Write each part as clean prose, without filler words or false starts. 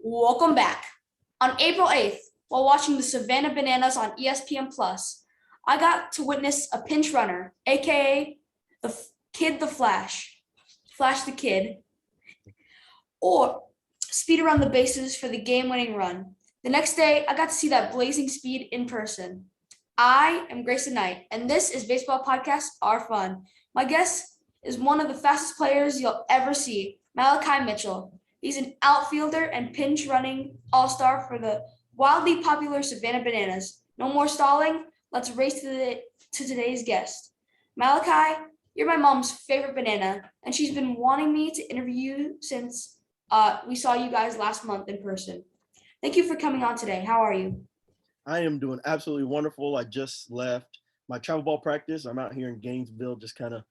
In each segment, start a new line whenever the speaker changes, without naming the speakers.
Welcome back. On April 8th, while watching the Savannah Bananas on ESPN Plus, I got to witness a pinch runner, aka the Flash, Flash the Kid, or speed around the bases for the game-winning run. The next day, I got to see that blazing speed in person. I am Grayson Knight, and this is Baseball Podcast Are Fun. My guest is one of the fastest players you'll ever see, Malachi Mitchell. He's an outfielder and pinch running all-star for the wildly popular Savannah Bananas. No more stalling. Let's race to today's guest. Malachi, you're my mom's favorite banana, and she's been wanting me to interview you since we saw you guys last month in person. Thank you for coming on today. How are you?
I am doing absolutely wonderful. I just left my travel ball practice. I'm out here in Gainesville, just kind of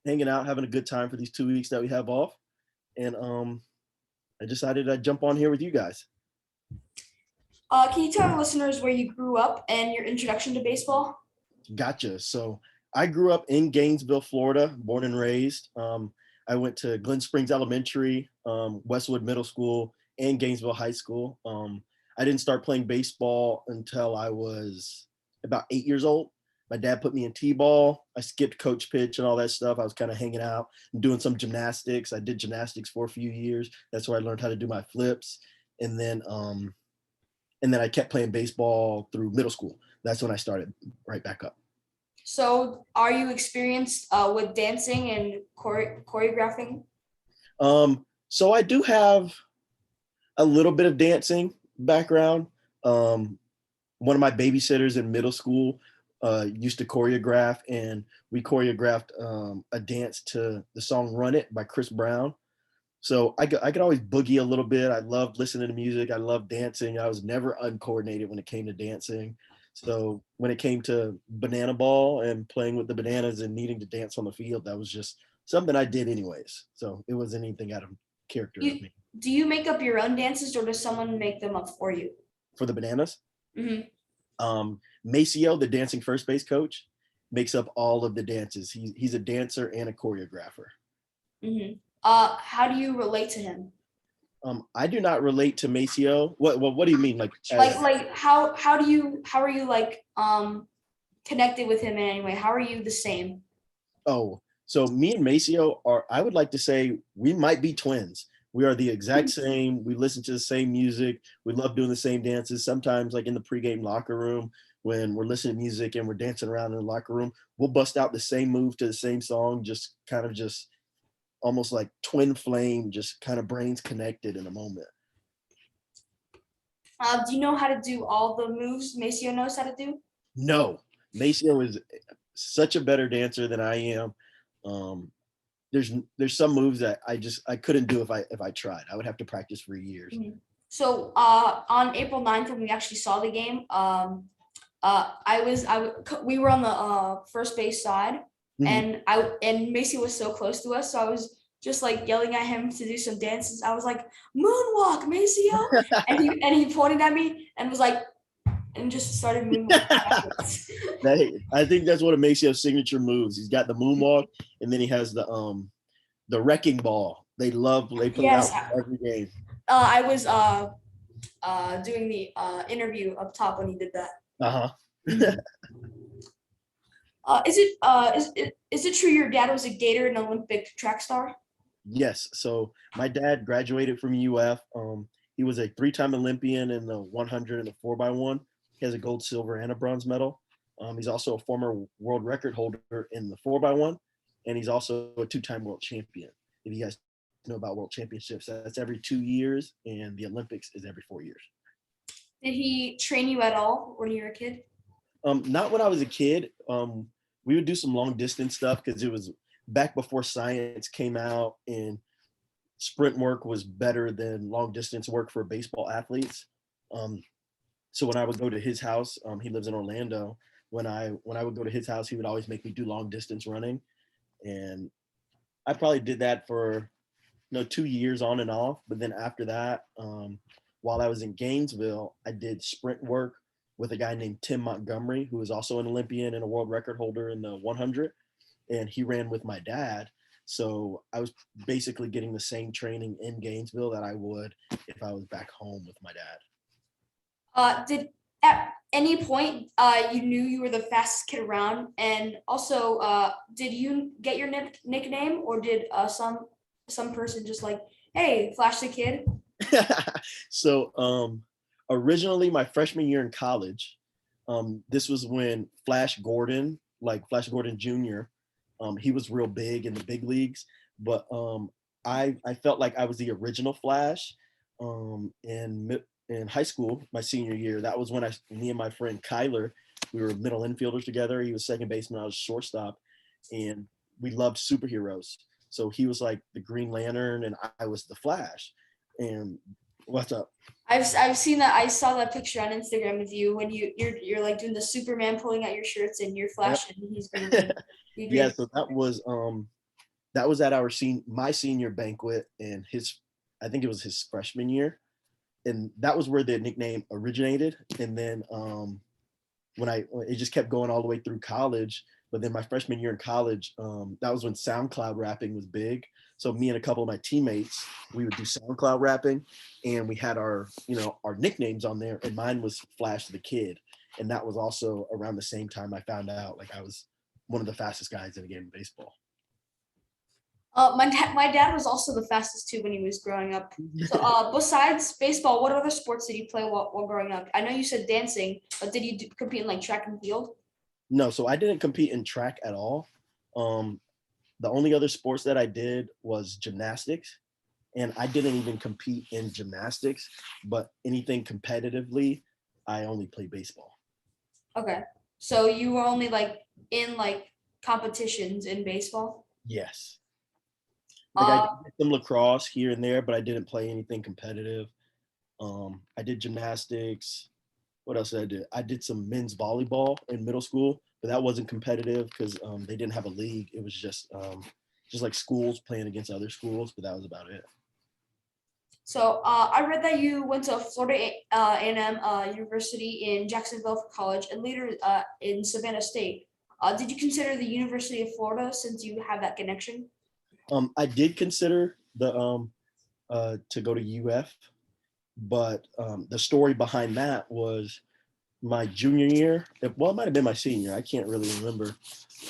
hanging out, having a good time for these 2 weeks that we have off. And I decided I'd jump on here with you guys.
Can you tell our listeners where you grew up and your introduction to baseball?
Gotcha. So I grew up in Gainesville, Florida, born and raised. I went to Glen Springs Elementary, Westwood Middle School, and Gainesville High School. I didn't start playing baseball until I was about 8 years old. My dad put me in t-ball. I skipped coach pitch and all that stuff. I was kind of hanging out and doing some gymnastics. I did gymnastics for a few years. That's where I learned how to do my flips. And then I kept playing baseball through middle school. That's when I started right back up.
So, are you experienced with dancing and choreographing?
So I do have a little bit of dancing background. One of my babysitters in middle school used to choreograph, and we choreographed a dance to the song "Run It" by Chris Brown. So I could always boogie a little bit. I loved listening to music. I loved dancing. I was never uncoordinated when it came to dancing. So when it came to banana ball and playing with the bananas and needing to dance on the field, that was just something I did anyways. So it wasn't anything out of character of
You
me.
do you make up your own dances, or does someone make them up for you?
For the bananas,
Mm-hmm.
Maceo, the dancing first base coach, makes up all of the dances. He's a dancer and a choreographer.
Mm-hmm. How do you relate to him?
I do not relate to Maceo. What do you mean? Like as
How are you like connected with him in any way? How are you the same?
Oh, so me and Maceo are, I would like to say we might be twins. We are the exact same. We listen to the same music. We love doing the same dances. Sometimes, like in the pregame locker room, when we're listening to music and we're dancing around in the locker room, we'll bust out the same move to the same song, just kind of just almost like twin flame, just kind of brains connected in a moment.
Do you know how to do all the moves Maceo knows how to do?
No, Maceo is such a better dancer than I am. Um, there's some moves that I couldn't do if I tried. I would have to practice for years.
Mhm. So on April 9th, when we actually saw the game, we were on the first base side,
Mhm.
and Macy was so close to us, so I was just like yelling at him to do some dances. I was like, "Moonwalk, Maceo," and he pointed at me and was like, and just started moonwalking backwards.
I think that's one of Macio's signature moves. He's got the moonwalk, and then he has the wrecking ball. They put it
Yes,
out every game.
I was doing the interview up top when he did that.
Uh-huh.
Mhm. Is it true your dad was a Gator and Olympic track star?
Yes. So my dad graduated from UF. He was a three-time Olympian in the 100 and the 4x1. He has a gold, silver, and a bronze medal. He's also a former world record holder in the 4x1, and he's also a two-time world champion. If you guys know about world championships, that's every 2 years, and the Olympics is every 4 years.
Did he train you at all when you were a kid?
Not when I was a kid. We would do some long distance stuff because it was back before science came out and sprint work was better than long distance work for baseball athletes. Um, so when I would go to his house, he lives in Orlando. When I would go to his house, he would always make me do long distance running, and I probably did that for 2 years on and off. But then after that, while I was in Gainesville, I did sprint work with a guy named Tim Montgomery, who is also an Olympian and a world record holder in the 100, and he ran with my dad. So I was basically getting the same training in Gainesville that I would if I was back home with my dad.
Did at any point you knew you were the fastest kid around, and also did you get your nickname, or did some person just like, hey, Flash the Kid?
So originally my freshman year in college, this was when Flash Gordon, like Flash Gordon Jr., he was real big in the big leagues, but I felt like I was the original Flash. In high school, my senior year, that was when me and my friend Kyler, we were middle infielders together. He was second baseman, I was shortstop, and we loved superheroes. So he was like the Green Lantern, and I was the Flash. And what's up?
I've seen that. I saw that picture on Instagram with you when you're like doing the Superman pulling out your shirts and you're
Yep.
Flash and he's green.
Yeah, so that was at our my senior banquet, and I think it was his freshman year, and that was where the nickname originated. And then it just kept going all the way through college. But then my freshman year in college, that was when SoundCloud rapping was big. So me and a couple of my teammates, we would do SoundCloud rapping, and we had our nicknames on there, and mine was Flash the Kid. And that was also around the same time I found out like I was one of the fastest guys in a game of baseball.
My dad was also the fastest too when he was growing up. So besides baseball, what other sports did you play while growing up? I know you said dancing, but did you compete in like track and field?
No, so I didn't compete in track at all. The only other sports that I did was gymnastics, and I didn't even compete in gymnastics, but anything competitively, I only played baseball.
Okay, so you were only like in like competitions in baseball.
Yes. Like I
Uh,
did some lacrosse here and there, but I didn't play anything competitive. I did gymnastics. What else did I do? I did some men's volleyball in middle school, but that wasn't competitive because they didn't have a league. It was just like schools playing against other schools, but that was about it.
So I read that you went to Florida A&M University in Jacksonville for college, and later in Savannah State. Did you consider the University of Florida since you have that connection?
I did consider to go to UF, but the story behind that was my junior year. Well, it might have been my senior. I can't really remember.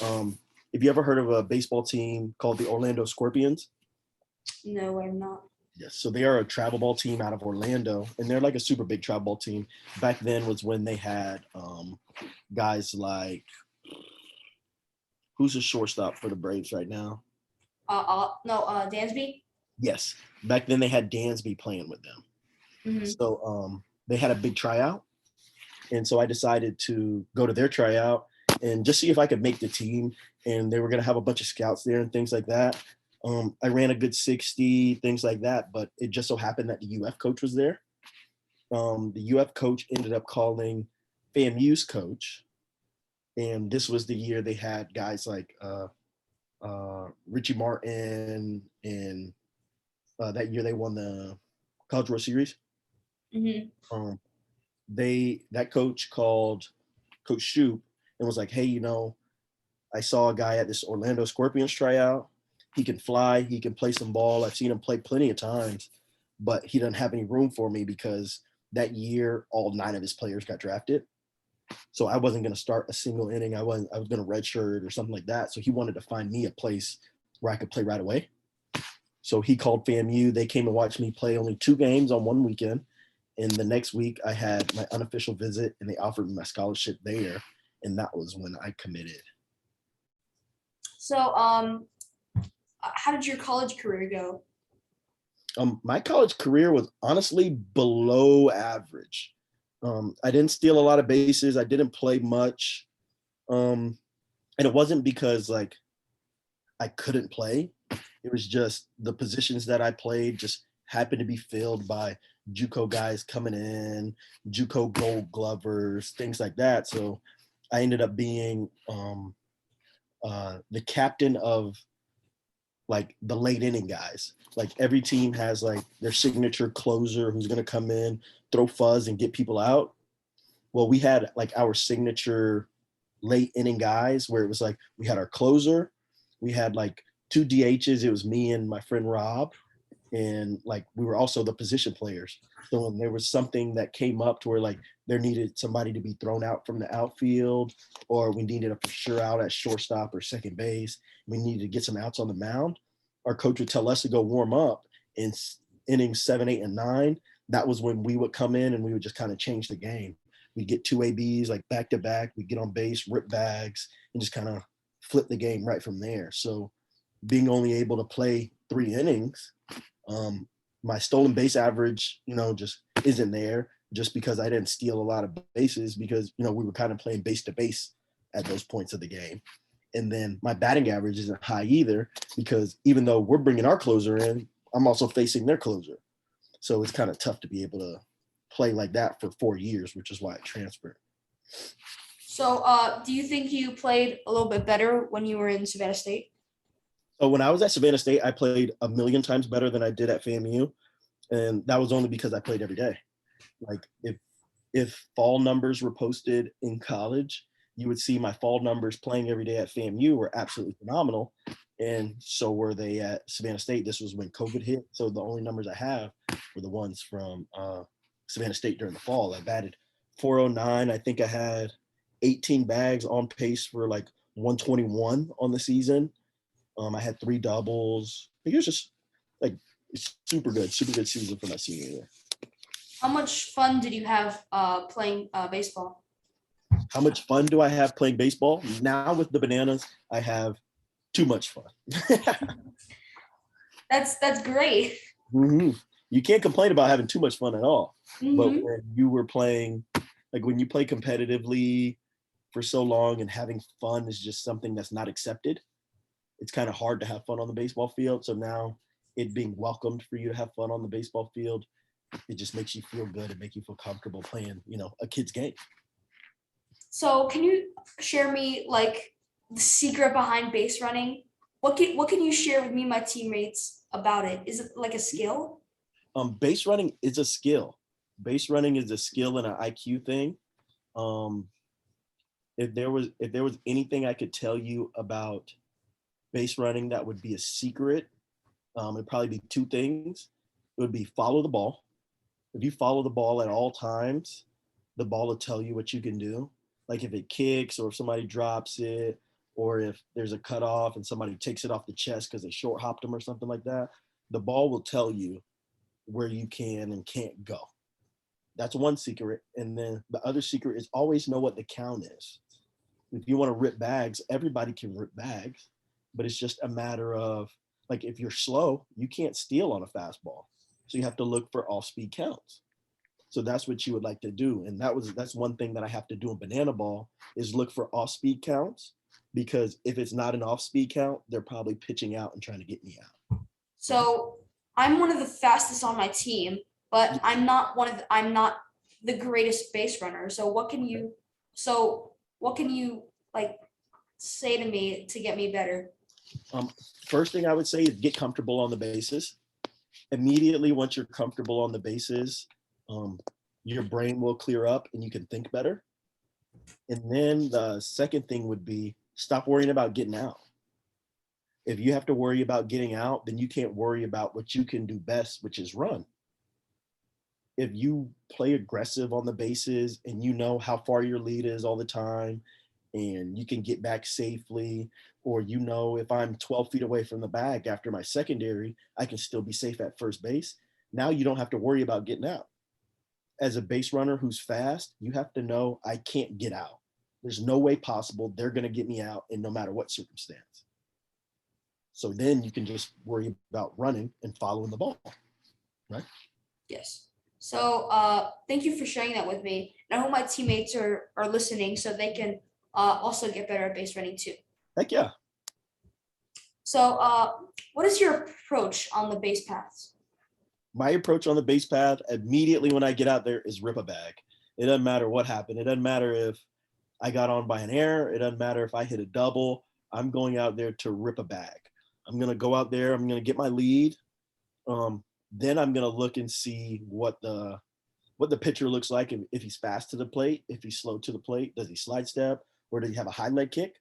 Have you ever heard of a baseball team called the Orlando Scorpions?
No, I'm not.
Yes, so they are a travel ball team out of Orlando, and they're like a super big travel ball team. Back then was when they had guys like, who's the shortstop for the Braves right now?
No, Dansby.
Yes, back then they had Dansby playing with them.
Mm-hmm.
So they had a big tryout, and so I decided to go to their tryout and just see if I could make the team. And they were going to have a bunch of scouts there and things like that. I ran a good 60, things like that, but it just so happened that the UF coach was there. The UF coach ended up calling FAMU's coach, and this was the year they had guys like Richie Martin, and that year they won the College World Series.
Mm-hmm.
That coach called Coach Shoup and was like, hey, I saw a guy at this Orlando Scorpions tryout. He can fly, he can play some ball. I've seen him play plenty of times, but he doesn't have any room for me because that year all 9 of his players got drafted. So I wasn't going to start a single inning. I was going to redshirt or something like that. So he wanted to find me a place where I could play right away. So he called FAMU. They came and watched me play only 2 games on one weekend. And the next week I had my unofficial visit, and they offered me my scholarship there. And that was when I committed.
So how did your college career go?
My college career was honestly below average. I didn't steal a lot of bases. I didn't play much. And it wasn't because like I couldn't play. It was just the positions that I played just happened to be filled by JUCO guys coming in, JUCO Gold Glovers, things like that. So I ended up being the captain of like the late inning guys. Like every team has like their signature closer who's going to come in, throw fuzz and get people out. Well, we had like our signature late inning guys where it was like we had our closer, we had like two DHs. It was me and my friend Rob, and like we were also the position players. So when there was something that came up to where like there needed somebody to be thrown out from the outfield, or we needed a for sure out at shortstop or second base, we needed to get some outs on the mound, our coach would tell us to go warm up in innings 7, 8, and 9. That was when we would come in and we would just kind of change the game. We'd get two ABs like back to back, we'd get on base, rip bags, and just kind of flip the game right from there. So being only able to play 3 innings, my stolen base average, just isn't there, just because I didn't steal a lot of bases, because, we were kind of playing base to base at those points of the game. And then my batting average isn't high either, because even though we're bringing our closer in, I'm also facing their closer. So it's kind of tough to be able to play like that for 4 years, which is why I transferred.
So do you think you played a little bit better when you were in Savannah State?
So when I was at Savannah State, I played a million times better than I did at FAMU. And that was only because I played every day. Like if fall numbers were posted in college, you would see my fall numbers playing every day at FAMU were absolutely phenomenal. And so were they at Savannah State. This was when COVID hit. So the only numbers I have were the ones from Savannah State during the fall. I batted 409. I think I had 18 bags, on pace for like 121 on the season. I had 3 doubles. It was just like super good season for my senior year.
How much fun did you have playing baseball?
How much fun do I have playing baseball? Now with the Bananas, I have too much fun.
That's great.
Mm-hmm. You can't complain about having too much fun at all.
Mm-hmm.
But when you were playing, like when you play competitively for so long and having fun is just something that's not accepted, it's kind of hard to have fun on the baseball field. So now it being welcomed for you to have fun on the baseball field, it just makes you feel good and make you feel comfortable playing, a kid's game.
So can you share me like the secret behind base running? What can you share with me and my teammates about it? Is it like a skill?
Base running is a skill. Base running is a skill and an IQ thing. If there was anything I could tell you about base running that would be a secret, it'd probably be 2 things. It would be follow the ball. If you follow the ball at all times, the ball will tell you what you can do. Like if it kicks, or if somebody drops it, or if there's a cutoff and somebody takes it off the chest because they short hopped them or something like that, the ball will tell you where you can and can't go. That's one secret. And then the other secret is always know what the count is. If you want to rip bags, everybody can rip bags, but it's just a matter of, like, if you're slow, you can't steal on a fastball. So you have to look for off-speed counts. So that's what you would like to do. And that's one thing that I have to do in banana ball, is look for off-speed counts, because if it's not an off-speed count, they're probably pitching out and trying to get me out.
So I'm one of the fastest on my team, but I'm not the greatest base runner. So what can you like say to me to get me better?
First thing I would say is get comfortable on the bases. Immediately once you're comfortable on the bases, your brain will clear up and you can think better. And then the second thing would be stop worrying about getting out. If you have to worry about getting out, then you can't worry about what you can do best, which is run. If you play aggressive on the bases and you know how far your lead is all the time, and you can get back safely, or if I'm 12 feet away from the bag after my secondary, I can still be safe at first base. Now you don't have to worry about getting out. As a base runner who's fast, you have to know I can't get out. There's no way possible they're going to get me out in no matter what circumstance. So then you can just worry about running and following the ball, right?
Yes. So thank you for sharing that with me. And I hope my teammates are listening so they can also get better at base running too.
Heck yeah.
So what is your approach on the base paths?
My approach on the base path immediately when I get out there is rip a bag. It doesn't matter what happened. It doesn't matter if I got on by an error. It doesn't matter if I hit a double. I'm going out there to rip a bag. I'm going to go out there. I'm going to get my lead. Then I'm going to look and see what the pitcher looks like. If he's fast to the plate, if he's slow to the plate, does he slide step, or does he have a high leg kick?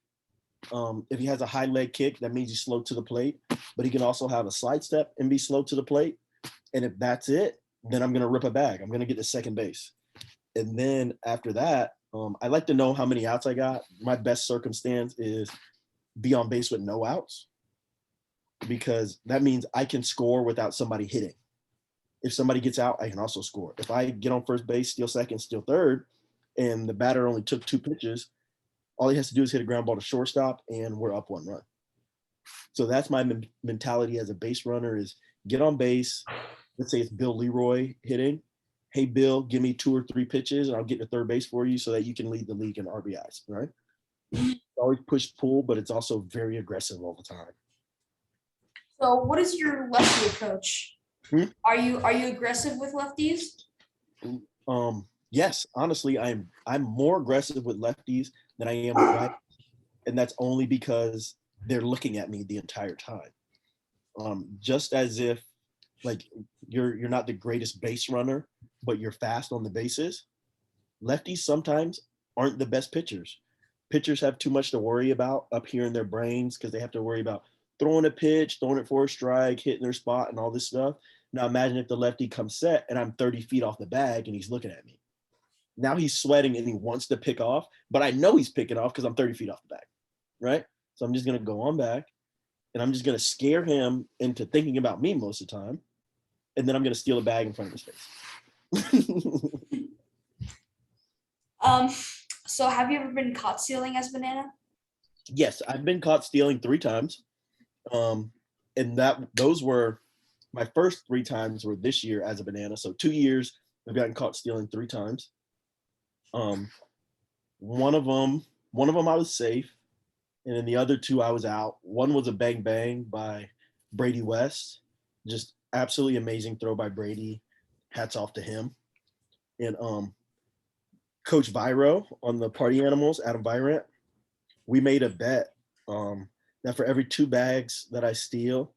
If he has a high leg kick, that means he's slow to the plate. But he can also have a slide step and be slow to the plate. And if that's it, then I'm going to rip a bag. I'm going to get to second base. And then after that, I like to know how many outs I got. My best circumstance is be on base with no outs, because that means I can score without somebody hitting. If somebody gets out, I can also score. If I get on first base, steal second, steal third, and the batter only took 2 pitches, all he has to do is hit a ground ball to shortstop, and we're up 1 run. So that's my mentality as a base runner: is get on base. Let's say it's Bill Leroy hitting. Hey, Bill, give me 2 or 3 pitches, and I'll get to third base for you so that you can lead the league in RBIs, right? Always push-pull, but it's also very aggressive all the time.
So what is your lefty approach? Are you aggressive with lefties?
Yes, honestly, I'm more aggressive with lefties than I am with righties, and that's only because they're looking at me the entire time. Just as if, like, you're not the greatest base runner, but you're fast on the bases. Lefties sometimes aren't the best pitchers. Pitchers have too much to worry about up here in their brains because they have to worry about throwing a pitch, throwing it for a strike, hitting their spot, and all this stuff. Now imagine if the lefty comes set and I'm 30 feet off the bag and he's looking at me. Now he's sweating and he wants to pick off, but I know he's picking off because I'm 30 feet off the bag, right? So I'm just going to go on back and I'm just going to scare him into thinking about me most of the time. And then I'm going to steal a bag in front of his face.
So have you ever been caught stealing as Banana?
Yes, I've been caught stealing 3 times. And those were my first 3 times were this year as a Banana. So 2 years I've gotten caught stealing 3 times. One of them I was safe, and then the other 2 I was out. One was a bang bang by Brady West. Just absolutely amazing throw by Brady. Hats off to him. And Coach Viro on the Party Animals, Adam Virant, we made a bet that for every 2 bags that I steal,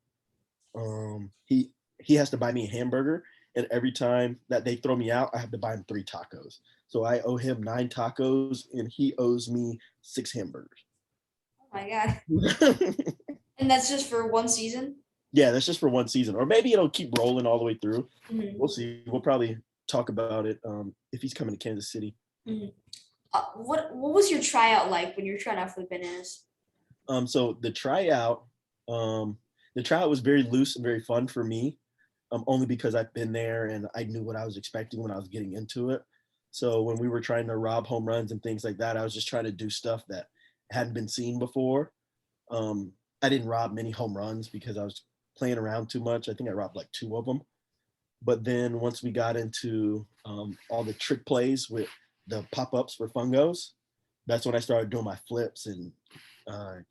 he has to buy me a hamburger, and every time that they throw me out, I have to buy him 3 tacos. So I owe him 9 tacos, and he owes me 6 hamburgers.
Oh my God! And that's just for 1 season?
Yeah, that's just for 1 season, or maybe it'll keep rolling all the way through.
Mm-hmm.
We'll see. We'll probably talk about it if he's coming to Kansas City.
Mm-hmm. What was your tryout like when you were trying out for the Bananas?
So the tryout was very loose and very fun for me, only because I've been there and I knew what I was expecting when I was getting into it. So when we were trying to rob home runs and things like that, I was just trying to do stuff that hadn't been seen before. I didn't rob many home runs because I was playing around too much. I think I robbed like 2 of them. But then once we got into all the trick plays with the pop-ups for fungos, that's when I started doing my flips and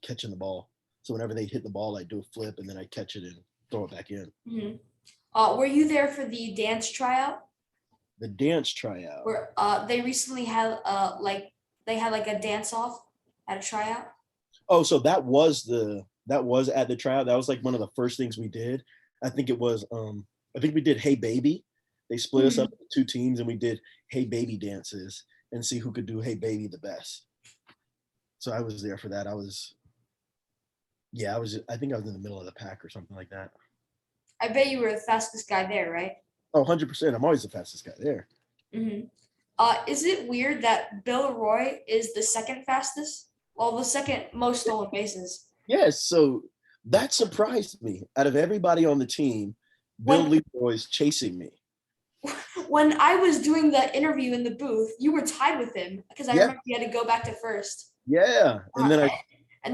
catching the ball. So whenever they hit the ball, I do a flip and then I catch it and throw it back in.
Mm-hmm. Were you there for the dance tryout?
The dance tryout.
Where they recently had they had like a dance off at a tryout.
Oh, so that was at the tryout. That was like one of the first things we did. I think it was I think we did Hey Baby. They split us up into 2 teams and we did Hey Baby dances and see who could do Hey Baby the best. So I was there for that. I think I was in the middle of the pack or something like that.
I bet you were the fastest guy there, right?
Oh, 100%. I'm always the fastest guy there.
Mm-hmm. Is it weird that Bill Roy is the second fastest? Well, the second most stolen bases.
Yes, so that surprised me. Out of everybody on the team, Bill Leroy is chasing me.
When I was doing the interview in the booth, you were tied with him because I remember you had to go back to first.
Yeah,
and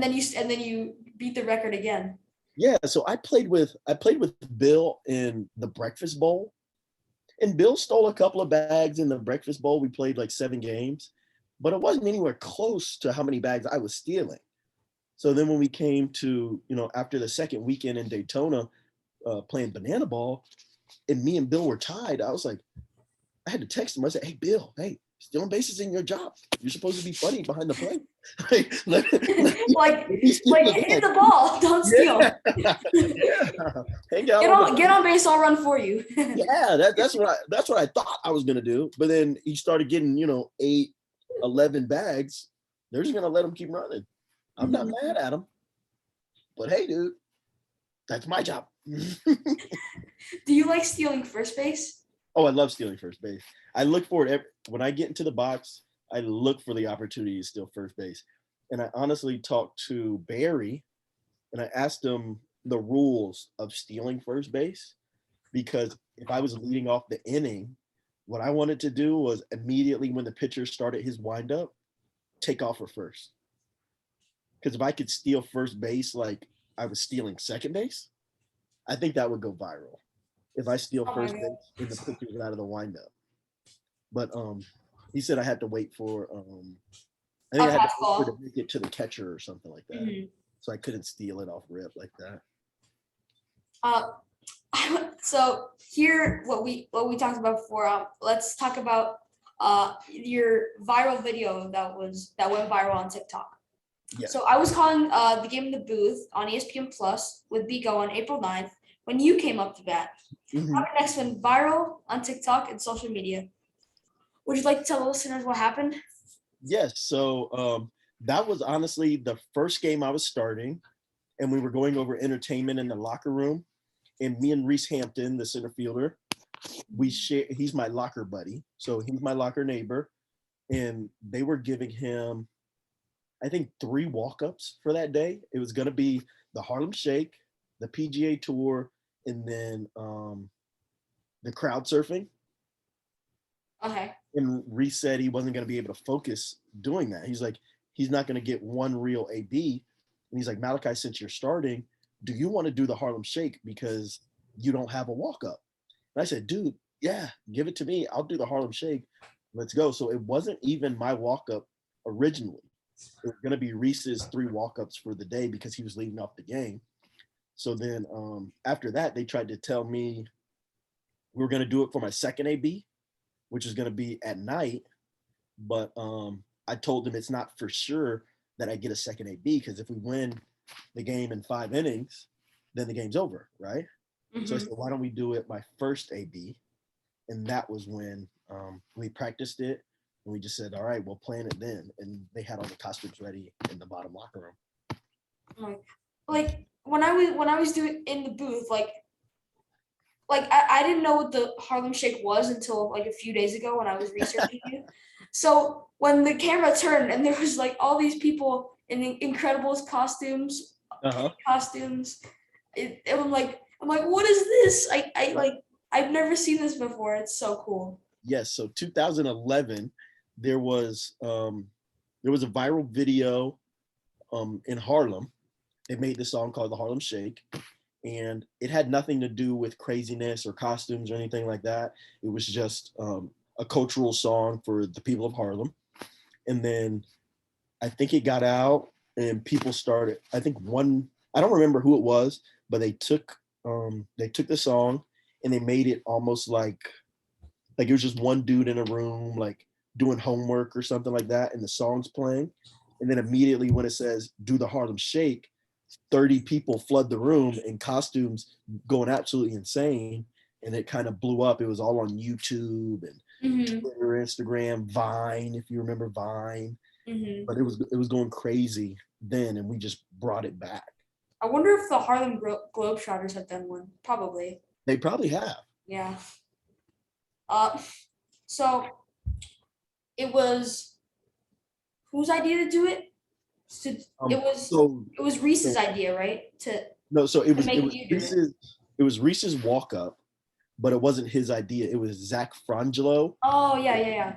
then you beat the record again.
Yeah, so I played with Bill in the Breakfast Bowl, and Bill stole a couple of bags in the Breakfast Bowl. We played like 7 games, but it wasn't anywhere close to how many bags I was stealing. So then when we came to, after the second weekend in Daytona, playing banana ball, and me and Bill were tied, I was like, I had to text him. I said, hey, Bill, hey, stealing bases in your job. You're supposed to be funny behind the plate.
like hit the ball, don't steal.
Yeah. Hang out
get on base, I'll run for you.
Yeah, that's what I thought I was gonna do. But then he started getting 8, 11 bags. They're just gonna let him keep running. I'm not mad at him, but hey, dude, that's my job.
Do you like stealing first base?
Oh, I love stealing first base. I look for it when I get into the box. I look for the opportunity to steal first base. And I honestly talked to Barry and I asked him the rules of stealing first base because if I was leading off the inning, what I wanted to do was immediately when the pitcher started his windup, take off for first. Because if I could steal first base like I was stealing second base, I think that would go viral. If I steal
Oh my
first
god.
base and the pitcher's out of the windup. But he said I had to wait for I think
A
I had to
pass
wait for it
ball.
to make it to the catcher or something like that.
Mhm.
So I couldn't steal it off rip like that.
Uh, so here, what we talked about before. Let's talk about your viral video that went viral on TikTok.
Yes.
So I was calling the game in the booth on ESPN Plus with Bigo on April 9th when you came up to bat.
Mhm.
How did next went viral on TikTok and social media? Would you like to tell the listeners what happened?
Yes. So that was honestly the first game I was starting, and we were going over entertainment in the locker room. And me and Reese Hampton, the center fielder, we share. He's my locker buddy, so he's my locker neighbor, and they were giving him, I think, 3 walk-ups for that day. It was going to be the Harlem Shake, the PGA Tour, and then the crowd surfing.
Okay.
And Reese said he wasn't going to be able to focus doing that. He's like, he's not going to get one real AB. And he's like, Malachi, since you're starting, do you want to do the Harlem Shake because you don't have a walk up? And I said, dude, yeah, give it to me. I'll do the Harlem Shake. Let's go. So it wasn't even my walk up originally. It was going to be Reese's 3 walk ups for the day because he was leading off the game. So then after that, they tried to tell me we were going to do it for my second AB, which is going to be at night. But I told them it's not for sure that I get a second AB because if we win the game in 5 innings, then the game's over, right? So I said, why don't we do it my first AB? And that was when we practiced it and we just said, all right, we'll plan it then. And they had all the costumes ready in the bottom locker room.
Like when I was doing in the booth, I didn't know what the Harlem Shake was until like a few days ago when I was researching you. So when the camera turned and there was like all these people in Incredibles costumes, I'm like, what is this? I've never seen this before. It's so cool.
Yes. So 2011, there was a viral video in Harlem. They made this song called the Harlem Shake, and it had nothing to do with craziness or costumes or anything like that. It was just a cultural song for the people of Harlem. And then I think it got out and people started, I think I don't remember who it was, but they took the song and they made it almost like it was just one dude in a room, like doing homework or something like that. And the song's playing. And then immediately when it says do the Harlem Shake, 30 people flood the room in costumes going absolutely insane. And it kind of blew up. It was all on YouTube and Twitter, Instagram, Vine, if you remember Vine. But it was going crazy then, and we just brought it back.
I wonder if the Harlem Globetrotters have done one. Probably.
They probably have.
Yeah. So it was whose idea to do it? It was Reese's idea, right?
So it was Reese's walk up, but it wasn't his idea. It was Zach Frangelo.
Oh yeah.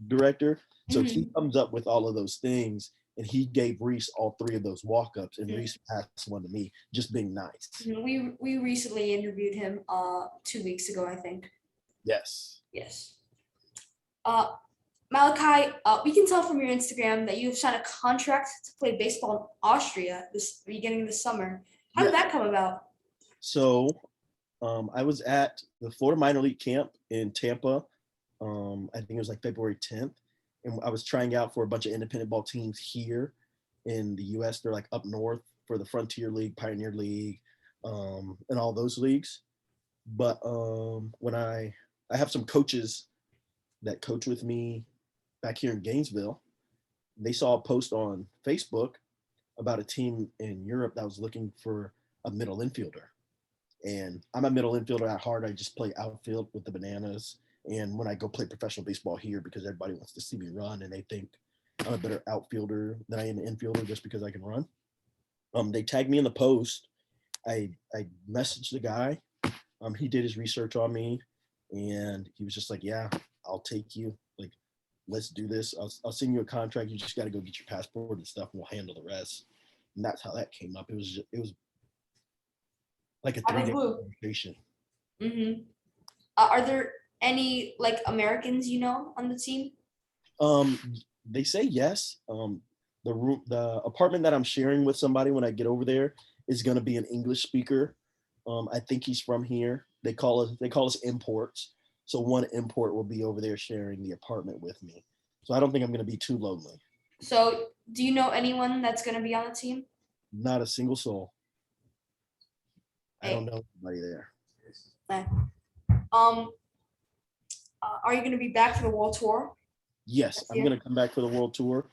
Director. So he comes up with all of those things, and he gave Reese all 3 of those walk ups, and Reese passed one to me, just being nice.
We recently interviewed him 2 weeks ago, I think.
Yes.
Malachi, we can tell from your Instagram that you've signed a contract to play baseball in Austria this beginning of the summer. How did that come about?
So I was at the Florida minor league camp in Tampa. I think it was like February 10th. And I was trying out for a bunch of independent ball teams here in the US. They're like up north for the Frontier League, Pioneer League, and all those leagues. But when I have some coaches that coach with me back here in Gainesville, they saw a post on Facebook about a team in Europe that was looking for a middle infielder. And I'm a middle infielder at heart. I just play outfield with the Bananas. And when I go play professional baseball here, because everybody wants to see me run and they think I'm a better outfielder than I am an infielder just because I can run. They tagged me in the post. I messaged the guy. He did his research on me, and he was just like, "Yeah, I'll take you. Like, let's do this. I'll send you a contract. You just got to go get your passport and stuff, and we'll handle the rest." And that's how that came up. It was like a
Out of the
3-day
blue.
conversation.
Mm-hmm. Are there any like Americans you know on the team?
They say yes. The apartment that I'm sharing with somebody when I get over there is going to be an English speaker. I think he's from here. They call us imports. So one import will be over there sharing the apartment with me. So I don't think I'm going to be too lonely.
So, do you know anyone that's going to be on the team?
Not a single soul. I don't
Hey.
know anybody there.
Are you going to be back for the world tour?
Yes,
That's
I'm
you?
going to come back for the world tour.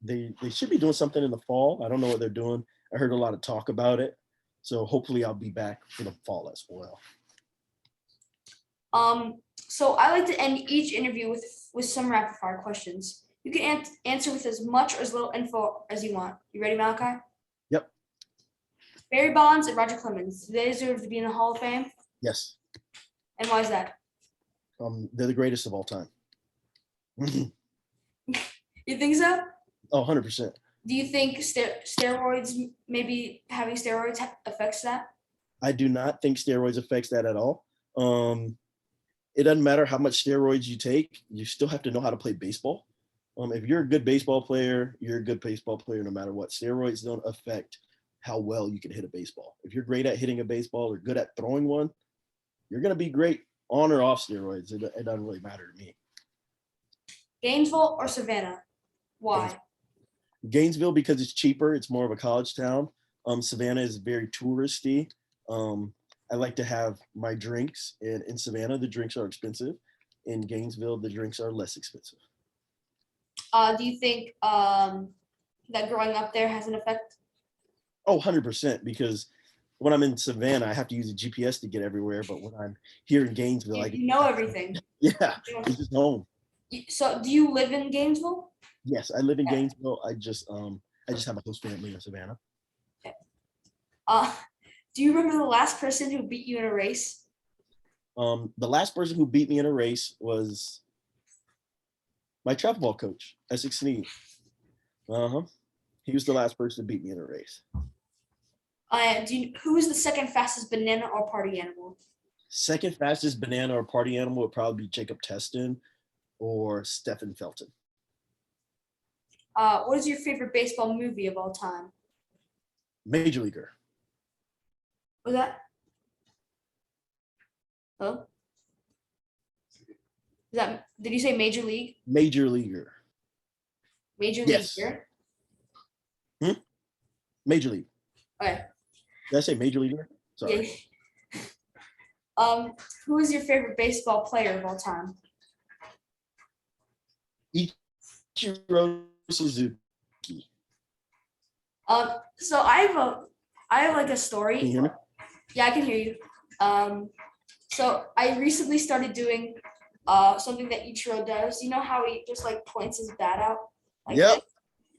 They should be doing something in the fall. I don't know what they're doing. I heard a lot of talk about it. So hopefully I'll be back for the fall as well.
So I like to end each interview with some rapid fire questions. You can answer with as much or as little info as you want. You ready, Malachi?
Yep.
Barry Bonds and Roger Clemens. Do they deserve to be in the Hall of Fame?
Yes.
And why is that?
They're the greatest of all time.
You think so?
Oh, 100%.
Do you think steroids, maybe having steroids affects that?
I do not think steroids affects that at all. It doesn't matter how much steroids you take, you still have to know how to play baseball. If you're a good baseball player, you're a good baseball player no matter what. Steroids don't affect how well you can hit a baseball. If you're great at hitting a baseball or good at throwing one, you're going to be great on or off steroids. It doesn't really matter to me.
Gainesville or Savannah? Why?
Gainesville, because it's cheaper. It's more of a college town. Savannah is very touristy. I like to have my drinks. And in Savannah, the drinks are expensive. In Gainesville, the drinks are less expensive.
Do you think that growing up there has an effect?
Oh, 100%. Because when I'm in Savannah, I have to use a GPS to get everywhere. But when I'm here in Gainesville, I
You know everything.
yeah, it's just home.
So, do you live in Gainesville?
Yes, I live in Gainesville. I just have a host family in Savannah.
Do you remember the last person who beat you in a race?
The last person who beat me in a race was my travel ball coach, Essex Sneed. He was the last person to beat me in a race.
Who is the second fastest banana or party animal?
Second fastest banana or party animal would probably be Jacob Teston or Stephen Felton.
What is your favorite baseball movie of all time?
Major Leaguer.
Was that? Oh. Did you say Major League?
Major Leaguer.
Major
Yes.
Leaguer?
Major League.
Okay.
Did I say Major Leaguer? Sorry.
Yeah. Who is your favorite baseball player of all time?
Ichiro Suzuki.
So I have like a story.
Can you hear me?
Yeah, I can hear you. So I recently started doing something that Ichiro does. You know how he just like points his bat out? Like
Yep.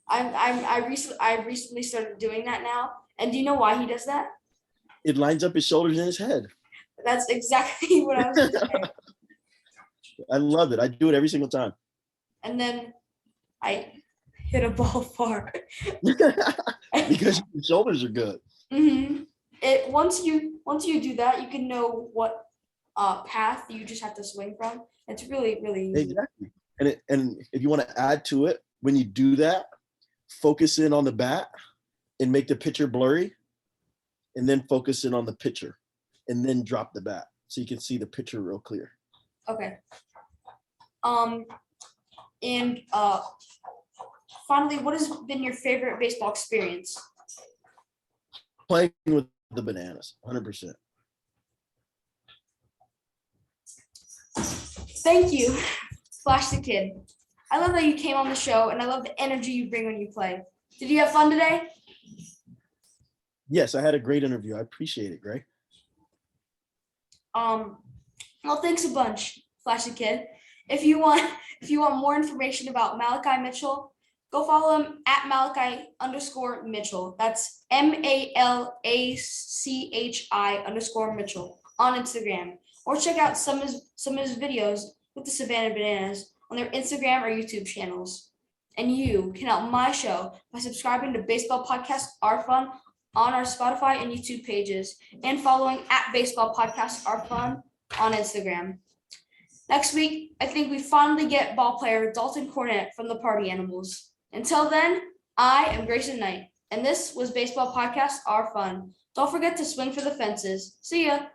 I recently started doing that now. And do you know why he does that?
It lines up his shoulders and his head.
That's exactly what I was going to say.
I love it. I do it every single time.
And then I hit a ball far.
Because your shoulders are good.
Mm-hmm. Once you do that, you can know what path you just have to swing from. It's really, really easy.
Exactly. And if you want to add to it, when you do that, focus in on the bat and make the pitcher blurry, and then focus in on the pitcher, and then drop the bat so you can see the pitcher real clear.
Okay. And finally, what has been your favorite baseball experience?
Playing with the Bananas, 100%.
Thank you, Flash the Kid. I love that you came on the show, and I love the energy you bring when you play. Did you have fun today?
Yes, I had a great interview. I appreciate it, Gray.
Well, thanks a bunch, Flashy Kid. If you want more information about Malachi Mitchell, go follow him at Malachi_Mitchell. That's MALACHI_Mitchell on Instagram. Or check out some of his videos with the Savannah Bananas on their Instagram or YouTube channels. And you can help my show by subscribing to Baseball Podcast Are Fun on our Spotify and YouTube pages and following at Baseball Podcast Are Fun on Instagram. Next week, I think we finally get ball player Dalton Cornett from the Party Animals. Until then, I am Grayson Knight, and this was Baseball Podcast Are Fun. Don't forget to swing for the fences. See ya.